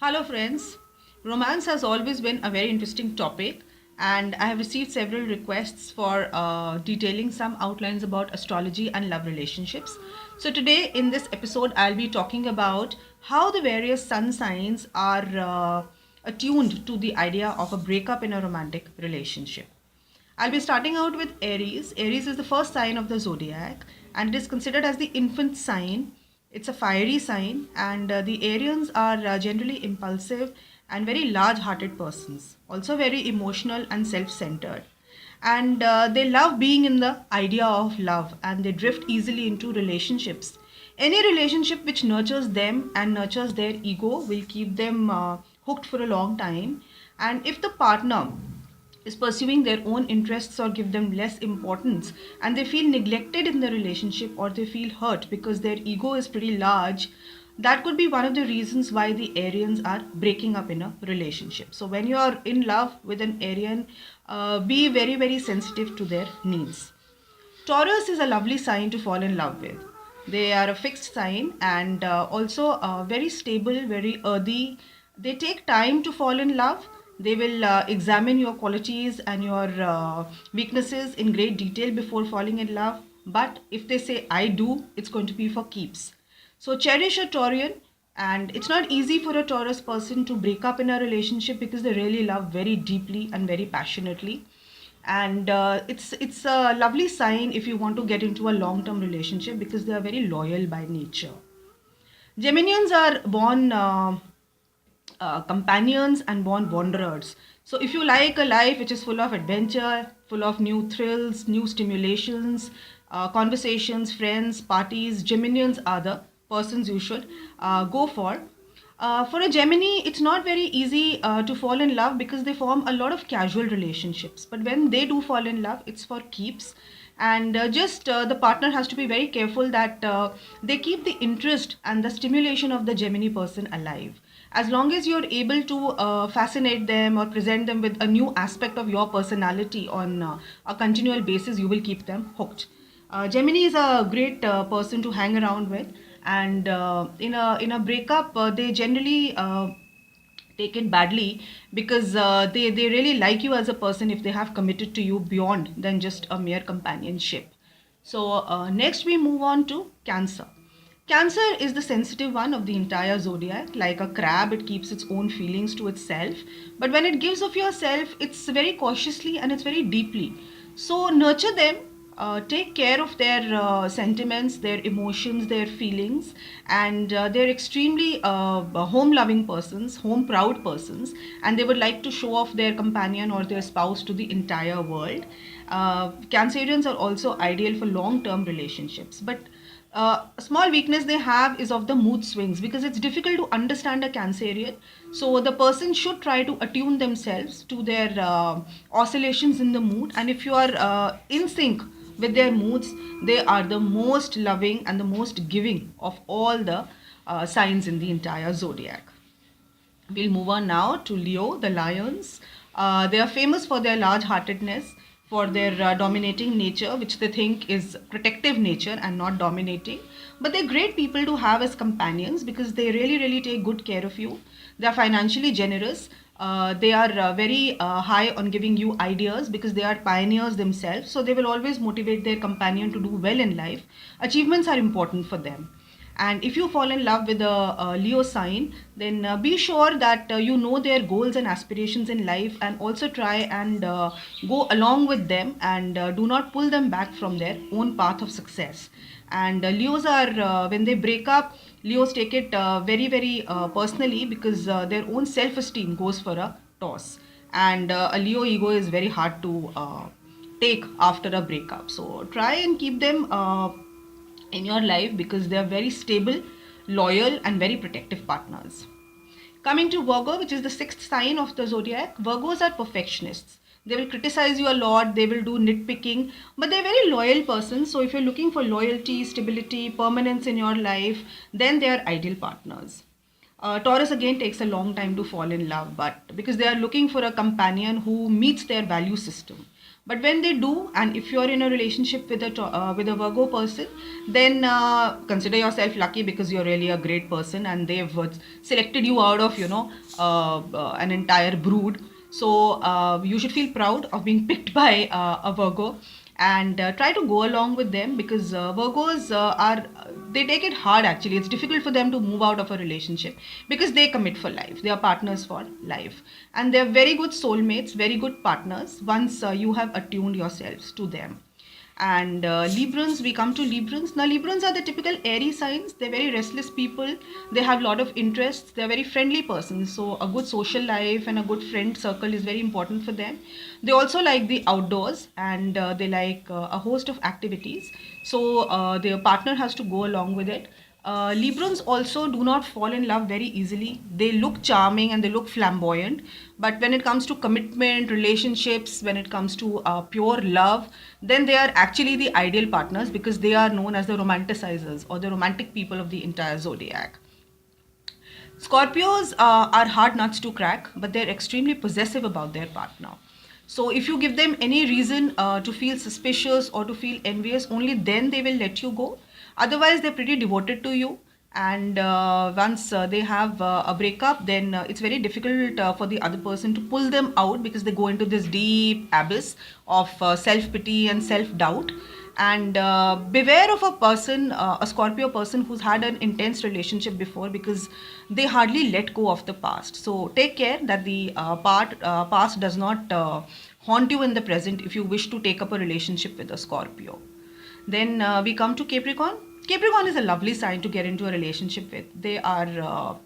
Hello friends, romance has always been a very interesting topic and I have received several requests for detailing some outlines about astrology and love relationships. So today in this episode I'll be talking about how the various sun signs are attuned to the idea of a breakup in a romantic relationship. I'll be starting out with Aries. Aries is the first sign of the zodiac and it is considered as the infant sign. It's a fiery sign, and the Arians are generally impulsive and very large hearted persons, also very emotional and self centered. And they love being in the idea of love and they drift easily into relationships. Any relationship which nurtures them and nurtures their ego will keep them hooked for a long time. And if the partner is pursuing their own interests or give them less importance and they feel neglected in the relationship or they feel hurt because their ego is pretty large, that could be one of the reasons why the Arians are breaking up in a relationship. So when you are in love with an Arian, be very sensitive to their needs. Taurus is a lovely sign to fall in love with. They are a fixed sign and also very stable, very earthy. They take time to fall in love. They will examine your qualities and your weaknesses in great detail before falling in love. But if they say, I do, it's going to be for keeps. So cherish a Taurian, and it's not easy for a Taurus person to break up in a relationship because they really love very deeply and very passionately, and it's a lovely sign if you want to get into a long term relationship because they are very loyal by nature. Geminians are born companions and born wanderers. So if you like a life which is full of adventure, full of new thrills, new stimulations, conversations, friends, parties, Geminians are the persons you should go for. For a Gemini, it's not very easy to fall in love because they form a lot of casual relationships. But when they do fall in love, it's for keeps. And just the partner has to be very careful that they keep the interest and the stimulation of the Gemini person alive. As long as you're able to fascinate them or present them with a new aspect of your personality on a continual basis, you will keep them hooked. Gemini is a great person to hang around with, and in a breakup, they generally take it badly because they really like you as a person if they have committed to you beyond than just a mere companionship. So next we move on to Cancer. Cancer is the sensitive one of the entire zodiac. Like a crab, it keeps its own feelings to itself. But when it gives of yourself, it's very cautiously and it's very deeply. So nurture them, take care of their sentiments, their emotions, their feelings, and they're extremely home loving persons, home proud persons, and they would like to show off their companion or their spouse to the entire world. Cancerians are also ideal for long term relationships, but a small weakness they have is of the mood swings because it's difficult to understand a Cancerian. So the person should try to attune themselves to their oscillations in the mood, and if you are in sync with their moods, they are the most loving and the most giving of all the signs in the entire zodiac. We'll move on now to Leo, the lions. They are famous for their large heartedness, for their dominating nature, which they think is protective nature and not dominating. But they're great people to have as companions because they really take good care of you. They are financially generous. They are very high on giving you ideas because they are pioneers themselves. So they will always motivate their companion to do well in life. Achievements are important for them. And if you fall in love with a Leo sign, then be sure that you know their goals and aspirations in life and also try and go along with them and do not pull them back from their own path of success. And Leos are, when they break up, Leos take it very personally because their own self esteem goes for a toss. And a Leo ego is very hard to take after a breakup. So try and keep them in your life because they are very stable, loyal, and very protective partners. Coming to Virgo, which is the sixth sign of the zodiac, Virgos are perfectionists. They will criticize you a lot, they will do nitpicking, but they're very loyal persons. So if you're looking for loyalty, stability, permanence in your life, then they are ideal partners. Taurus again takes a long time to fall in love, but because they are looking for a companion who meets their value system. But when they do, and if you're in a relationship with with a Virgo person, then consider yourself lucky, because you're really a great person and they've selected you out of an entire brood. So you should feel proud of being picked by a Virgo, and try to go along with them, because Virgos are they take it hard. Actually, it's difficult for them to move out of a relationship, because they commit for life. They are partners for life, and they're very good soulmates, very good partners once you have attuned yourselves to them. And Librans, we come to Librans. Now, Librans are the typical airy signs. They're very restless people. They have a lot of interests. They're very friendly persons. So a good social life and a good friend circle is very important for them. They also like the outdoors, and they like a host of activities. So their partner has to go along with it. Librans also do not fall in love very easily. They look charming and they look flamboyant, but when it comes to commitment, relationships, when it comes to pure love, then they are actually the ideal partners, because they are known as the romanticizers or the romantic people of the entire zodiac. Scorpios are hard nuts to crack, but they're extremely possessive about their partner. So if you give them any reason to feel suspicious or to feel envious, only then they will let you go. Otherwise, they're pretty devoted to you. And once they have a breakup, then it's very difficult for the other person to pull them out, because they go into this deep abyss of self-pity and self-doubt. And beware of a person, a Scorpio person who's had an intense relationship before, because they hardly let go of the past. So take care that the past does not haunt you in the present if you wish to take up a relationship with a Scorpio. Then we come to Capricorn. Capricorn is a lovely sign to get into a relationship with. They are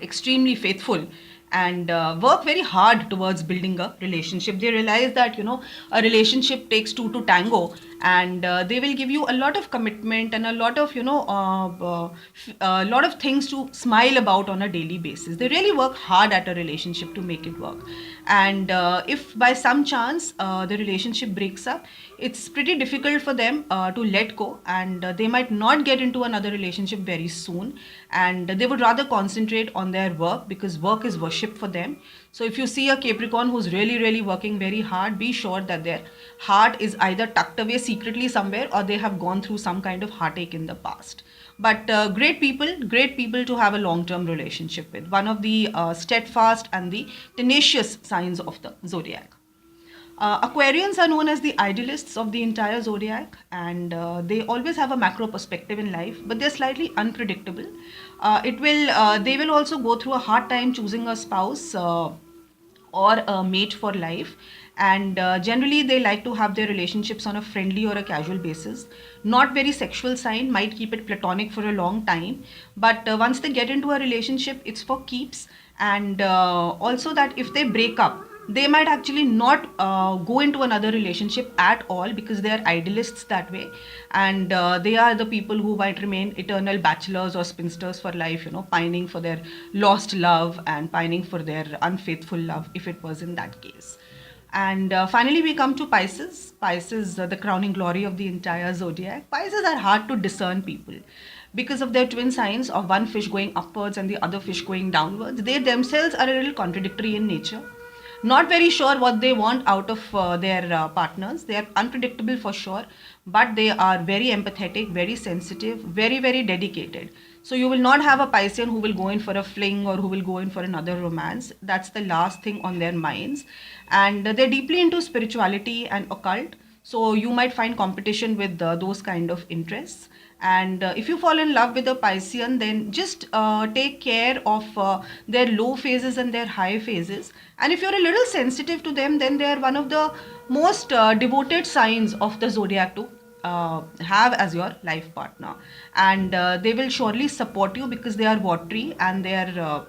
extremely faithful and work very hard towards building a relationship. They realize that a relationship takes two to tango, and they will give you a lot of commitment and a lot of a lot of things to smile about on a daily basis. They really work hard at a relationship to make it work. And if by some chance the relationship breaks up, it's pretty difficult for them to let go, and they might not get into another relationship very soon, and they would rather concentrate on their work, because work is worship for them. So if you see a Capricorn who's really working very hard, be sure that their heart is either tucked away secretly somewhere, or they have gone through some kind of heartache in the past. But great people to have a long-term relationship with. One of the steadfast and the tenacious signs of the zodiac. Aquarians are known as the idealists of the entire zodiac, and they always have a macro perspective in life, but they're slightly unpredictable. They will also go through a hard time choosing a spouse or a mate for life, and generally they like to have their relationships on a friendly or a casual basis. Not very sexual sign, might keep it platonic for a long time, but once they get into a relationship, it's for keeps. And also that if they break up, they might actually not go into another relationship at all, because they are idealists that way, and they are the people who might remain eternal bachelors or spinsters for life, pining for their lost love and pining for their unfaithful love, if it was in that case. And finally, we come to Pisces. Pisces, the crowning glory of the entire zodiac. Pisces are hard to discern people because of their twin signs of one fish going upwards and the other fish going downwards. They themselves are a little contradictory in nature. Not very sure what they want out of their partners. They are unpredictable for sure, but they are very empathetic, very sensitive, very dedicated. So you will not have a Piscean who will go in for a fling or who will go in for another romance. That's the last thing on their minds. And they're deeply into spirituality and occult. So you might find competition with those kind of interests. And if you fall in love with a Piscean, then just take care of their low phases and their high phases. And if you're a little sensitive to them, then they are one of the most devoted signs of the zodiac to have as your life partner. And they will surely support you, because they are watery and they are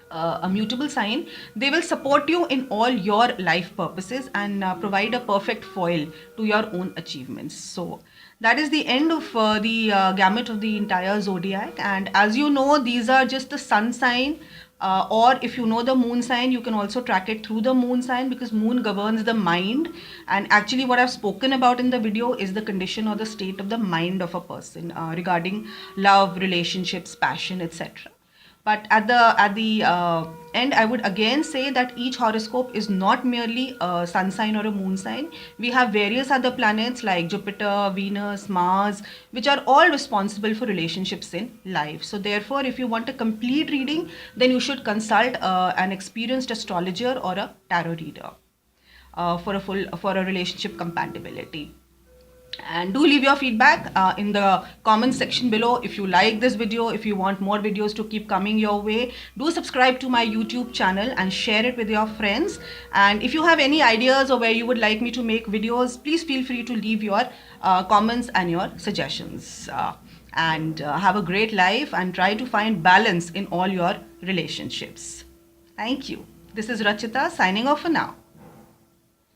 a mutable sign. They will support you in all your life purposes and provide a perfect foil to your own achievements. So that is the end of the gamut of the entire zodiac. And as you know, these are just the sun sign. Or if you know the moon sign, you can also track it through the moon sign, because moon governs the mind. And actually what I've spoken about in the video is the condition or the state of the mind of a person regarding love, relationships, passion, etc. But at the end, I would again say that each horoscope is not merely a sun sign or a moon sign. We have various other planets like Jupiter, Venus, Mars, which are all responsible for relationships in life. So therefore, if you want a complete reading, then you should consult an experienced astrologer or a tarot reader for a relationship compatibility. And do leave your feedback in the comments section below. If you like this video, if you want more videos to keep coming your way, do subscribe to my YouTube channel and share it with your friends. And if you have any ideas or where you would like me to make videos, please feel free to leave your comments and your suggestions. And have a great life and try to find balance in all your relationships. Thank you. This is Rachita signing off for now.